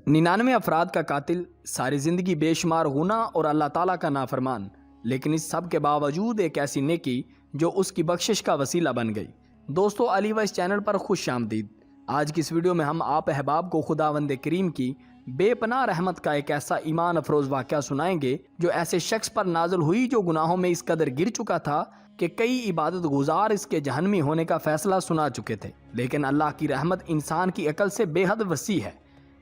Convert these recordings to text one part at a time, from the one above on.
99 افراد کا قاتل، ساری زندگی بے شمار گناہ اور اللہ تعالیٰ کا نافرمان، لیکن اس سب کے باوجود ایک ایسی نیکی جو اس کی بخشش کا وسیلہ بن گئی۔ دوستو، علی وائس چینل پر خوش آمدید۔ آج کی اس ویڈیو میں ہم آپ احباب کو خداوند کریم کی بے پناہ رحمت کا ایک ایسا ایمان افروز واقعہ سنائیں گے جو ایسے شخص پر نازل ہوئی جو گناہوں میں اس قدر گر چکا تھا کہ کئی عبادت گزار اس کے جہنمی ہونے کا فیصلہ سنا چکے تھے، لیکن اللہ کی رحمت انسان کی عقل سے بے حد وسیع ہے۔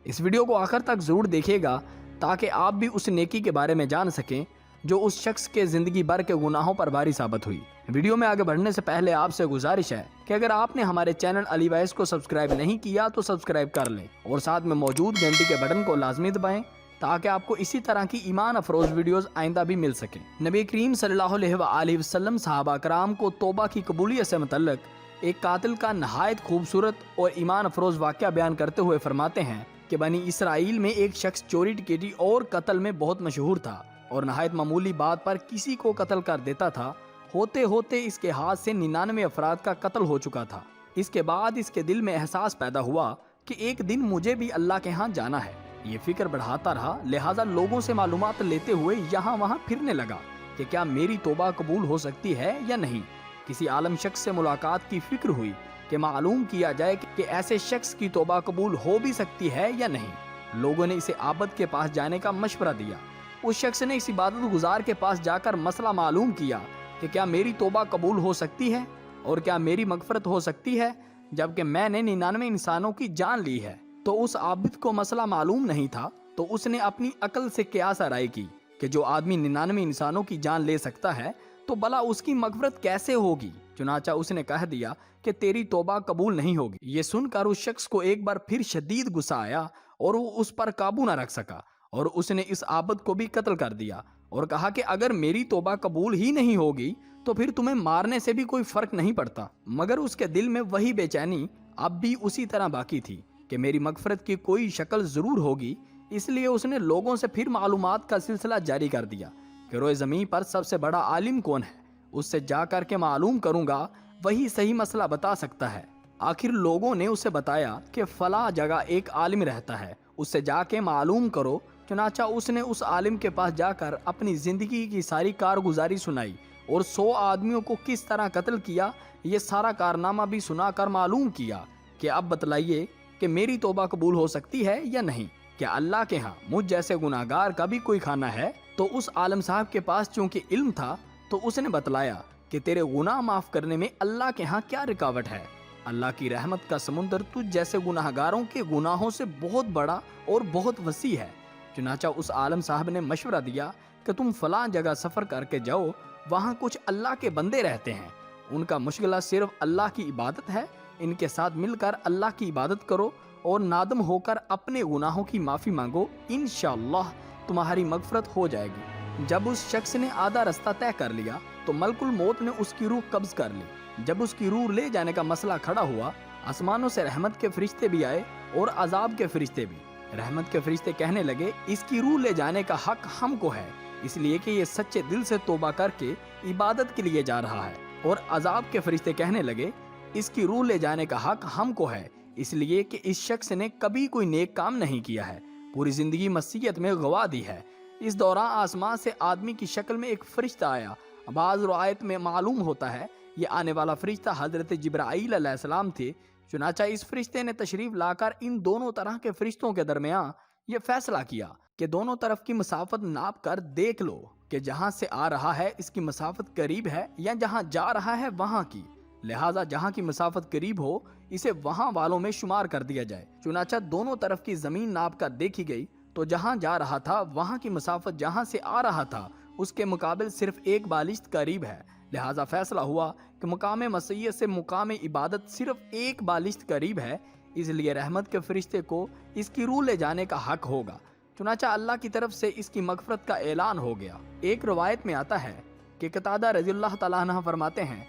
اس ویڈیو کو آخر تک ضرور دیکھیے گا تاکہ آپ بھی اس نیکی کے بارے میں جان سکیں جو اس شخص کے زندگی بھر کے گناہوں پر بھاری ثابت ہوئی۔ ویڈیو میں آگے بڑھنے سے پہلے آپ سے گزارش ہے کہ اگر آپ نے ہمارے چینل علی وائس کو سبسکرائب نہیں کیا تو سبسکرائب کر لیں اور ساتھ میں موجود گھنٹی کے بٹن کو لازمی دبائیں تاکہ آپ کو اسی طرح کی ایمان افروز ویڈیوز آئندہ بھی مل سکیں۔ نبی کریم صلی اللہ علیہ وآلہ وسلم صحابہ کرام کو توبہ کی قبولیت سے متعلق ایک قاتل کا نہایت خوبصورت اور ایمان افروز واقعہ بیان کرتے ہوئے فرماتے ہیں کہ بنی اسرائیل میں ایک شخص چوری ڈکیتی اور قتل میں بہت مشہور تھا اور نہایت معمولی بات پر کسی کو قتل کر دیتا تھا۔ ہوتے ہوتے اس کے ہاتھ سے 99 افراد کا قتل ہو چکا تھا۔ اس کے بعد اس کے دل میں احساس پیدا ہوا کہ ایک دن مجھے بھی اللہ کے ہاں جانا ہے۔ یہ فکر بڑھاتا رہا، لہٰذا لوگوں سے معلومات لیتے ہوئے یہاں وہاں پھرنے لگا کہ کیا میری توبہ قبول ہو سکتی ہے یا نہیں۔ کسی عالم شخص سے ملاقات کی فکر ہوئی کہ معلوم کیا جائے کہ ایسے شخص کی توبہ قبول ہو بھی سکتی ہے یا نہیں۔ لوگوں نے اسے عابد کے پاس جانے کا مشورہ دیا۔ اس شخص نے اس عبادت گزار کے پاس جا کر مسئلہ معلوم کیا کہ کیا میری توبہ قبول ہو سکتی ہے اور کیا میری مغفرت ہو سکتی ہے جبکہ میں نے 99 انسانوں کی جان لی ہے۔ تو اس عابد کو مسئلہ معلوم نہیں تھا، تو اس نے اپنی عقل سے قیاس آرائی کی کہ جو آدمی 99 انسانوں کی جان لے سکتا ہے تو بھلا اس کی مغفرت کیسے ہوگی۔ چنانچہ اس نے کہہ دیا کہ تیری توبہ قبول نہیں ہوگی۔ یہ سن کر اس شخص کو ایک بار پھر شدید غصہ آیا اور وہ اس پر قابو نہ رکھ سکا اور اس نے اس عابد کو بھی قتل کر دیا اور کہا کہ اگر میری توبہ قبول ہی نہیں ہوگی تو پھر تمہیں مارنے سے بھی کوئی فرق نہیں پڑتا۔ مگر اس کے دل میں وہی بے چینی اب بھی اسی طرح باقی تھی کہ میری مغفرت کی کوئی شکل ضرور ہوگی، اس لیے اس نے لوگوں سے پھر معلومات کا سلسلہ جاری کر دیا کہ روئے زمین پر سب سے بڑا عالم کون ہے، اس سے جا کر کے معلوم کروں گا، وہی صحیح مسئلہ بتا سکتا ہے۔ آخر لوگوں نے اسے بتایا کہ فلاں جگہ ایک عالم رہتا ہے، اس سے جا کے معلوم کرو۔ چنانچہ اس نے اس عالم کے پاس جا کر اپنی زندگی کی ساری کارگزاری سنائی اور 100 آدمیوں کو کس طرح قتل کیا یہ سارا کارنامہ بھی سنا کر معلوم کیا کہ اب بتلائیے کہ میری توبہ قبول ہو سکتی ہے یا نہیں۔ کیا اللہ کے ہاں مجھ جیسے گناہگار کا بھی کوئی کھانا ہے؟ تو اس عالم صاحب کے پاس چونکہ علم تھا تو اس نے بتلایا کہ تیرے گناہ معاف کرنے میں اللہ کے ہاں کیا رکاوٹ ہے۔ اللہ کی رحمت کا سمندر تجھ جیسے گناہگاروں کے گناہوں سے بہت بڑا اور بہت وسیع ہے۔ چنانچہ اس عالم صاحب نے مشورہ دیا کہ تم فلاں جگہ سفر کر کے جاؤ، وہاں کچھ اللہ کے بندے رہتے ہیں، ان کا مشغلہ صرف اللہ کی عبادت ہے، ان کے ساتھ مل کر اللہ کی عبادت کرو اور نادم ہو کر اپنے گناہوں کی معافی مانگو، انشاءاللہ تمہاری مغفرت ہو جائے گی۔ جب اس شخص نے آدھا رستہ طے کر لیا تو ملک الموت نے اس کی روح قبض کر لی۔ جب اس کی روح لے جانے کا مسئلہ کھڑا ہوا، آسمانوں سے رحمت کے فرشتے بھی آئے اور عذاب کے فرشتے بھی۔ رحمت کے فرشتے کہنے لگے اس کی روح لے جانے کا حق ہم کو ہے، اس لیے کہ یہ سچے دل سے توبہ کر کے عبادت کے لیے جا رہا ہے۔ اور عذاب کے فرشتے کہنے لگے اس کی روح لے جانے کا حق ہم کو ہے، اس لیے کہ اس شخص نے کبھی کوئی نیک کام نہیں کیا ہے، پوری زندگی مسیحیت میں گوا دی ہے۔ اس دوران آسمان سے آدمی کی شکل میں ایک فرشتہ آیا۔ بعض روایت میں معلوم ہوتا ہے یہ آنے والا فرشتہ حضرت جبرائیل علیہ السلام تھے۔ چنانچہ اس فرشتے نے تشریف لا کر ان دونوں طرح کے فرشتوں کے درمیان یہ فیصلہ کیا کہ دونوں طرف کی مسافت ناپ کر دیکھ لو کہ جہاں سے آ رہا ہے اس کی مسافت قریب ہے یا جہاں جا رہا ہے وہاں کی، لہٰذا جہاں کی مسافت قریب ہو اسے وہاں والوں میں شمار کر دیا جائے۔ چنانچہ دونوں طرف کی زمین ناپ کر دیکھی گئی تو جہاں جا رہا تھا وہاں کی مسافت جہاں سے آ رہا تھا اس کے مقابل صرف ایک بالشت قریب ہے، لہٰذا فیصلہ ہوا کہ مقام مسیحیت سے مقام عبادت صرف ایک بالشت قریب ہے، اس لیے رحمت کے فرشتے کو اس کی روح لے جانے کا حق ہوگا۔ چنانچہ اللہ کی طرف سے اس کی مغفرت کا اعلان ہو گیا۔ ایک روایت میں آتا ہے کہ قتادہ رضی اللہ تعالیٰ عنہ فرماتے ہیں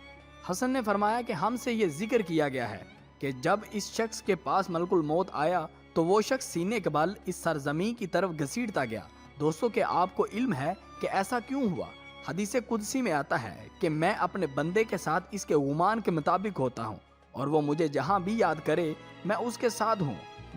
حسن نے فرمایا کہ ہم سے یہ ذکر کیا گیا ہے کہ جب اس شخص کے پاس ملک الموت آیا تو وہ شخص سینے کے بل اس سرزمین کی طرف گھسیٹتا گیا۔ دوستو، کہ آپ کو علم ہے کہ ایسا کیوں ہوا؟ حدیث قدسی میں آتا ہے کہ میں اپنے بندے کے ساتھ اس کے گمان کے مطابق ہوتا ہوں اور وہ مجھے جہاں بھی یاد کرے میں اس کے ساتھ ہوں۔